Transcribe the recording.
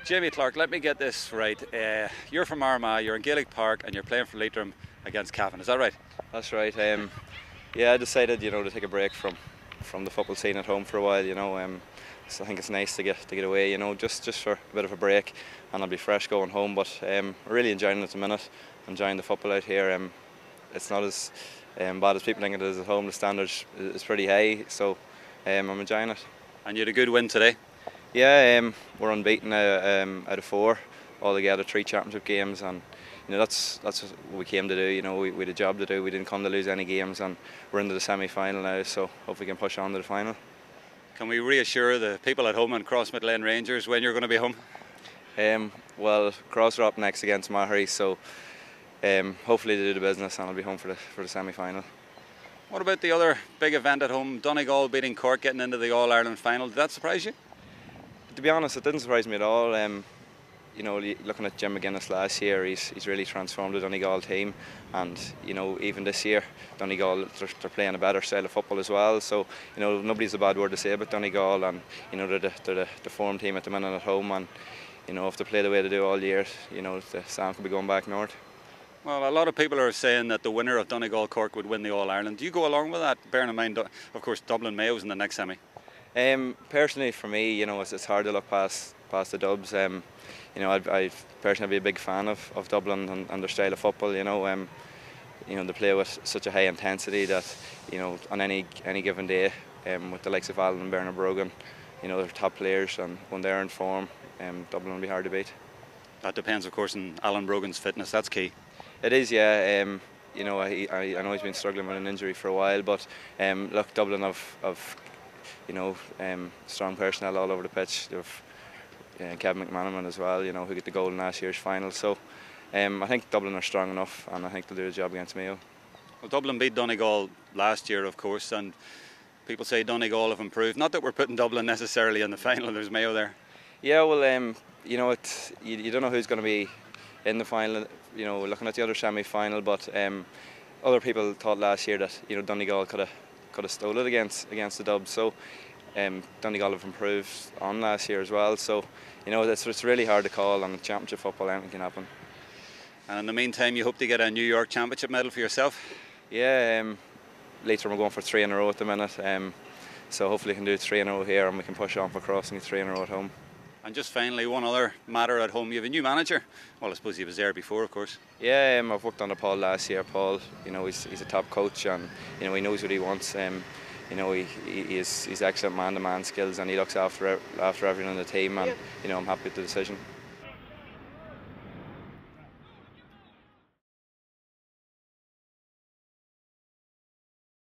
Jamie Clarke, let me get this right. You're from Armagh, you're in Gaelic Park, and you're playing for Leitrim against Cavan. Is that right? That's right. Yeah, I decided, to take a break from the football scene at home for a while. So I think it's nice to get away. Just for a bit of a break, and I'll be fresh going home. But really enjoying it at the minute. Enjoying the football out here. It's not as bad as people think it is at home. The standards is pretty high, so I'm enjoying it. And you had a good win today. Yeah, we're unbeaten now out of 4 altogether, 3 championship games, and that's what we came to do. We had a job to do. We didn't come to lose any games, and we're into the semi-final now. So hope we can push on to the final. Can we reassure the people at home and Crossmaglen Rangers when you're going to be home? Well, Cross are up next against Mahary, so hopefully they do the business, and I'll be home for the semi-final. What about the other big event at home? Donegal beating Cork, getting into the All-Ireland final. Did that surprise you? To be honest, it didn't surprise me at all. Looking at Jim McGuinness last year, he's really transformed the Donegal team, and even this year, Donegal they're playing a better style of football as well. So nobody's a bad word to say about Donegal, and they're the form team at the minute at home, and if they play the way they do all year, the Sam could be going back north. Well, a lot of people are saying that the winner of Donegal Cork would win the All Ireland. Do you go along with that? Bearing in mind, of course, Dublin Mayo's in the next semi. Personally, for me, it's hard to look past the Dubs. I personally be a big fan of Dublin and their style of football. They play with such a high intensity that on any given day, with the likes of Alan and Bernard Brogan, they're top players, and when they're in form, Dublin will be hard to beat. That depends, of course, on Alan Brogan's fitness. That's key. It is, yeah. I know he's been struggling with an injury for a while, but look, Dublin have strong personnel all over the pitch. They've Kevin McManaman as well, who got the goal in last year's final. So I think Dublin are strong enough, and I think they'll do the job against Mayo. Well, Dublin beat Donegal last year, of course, and people say Donegal have improved. Not that we're putting Dublin necessarily in the final. There's Mayo there. Yeah, well, you don't know who's going to be in the final. Looking at the other semi-final, but other people thought last year that Donegal could have stole it against the Dubs. So Donegal have improved on last year as well. So it's really hard to call. On championship football, anything can happen. And in the meantime, you hope to get a New York Championship medal for yourself? Yeah, Leitrim are going for 3 in a row at the minute. So hopefully we can do 3 in a row here, and we can push on for Cross and get 3 in a row at home. And just finally, one other matter at home. You have a new manager. Well, I suppose he was there before, of course. Yeah, I've worked under Paul last year. Paul, he's a top coach, and he knows what he wants. He's excellent man-to-man skills, and he looks after everyone in the team. And I'm happy with the decision.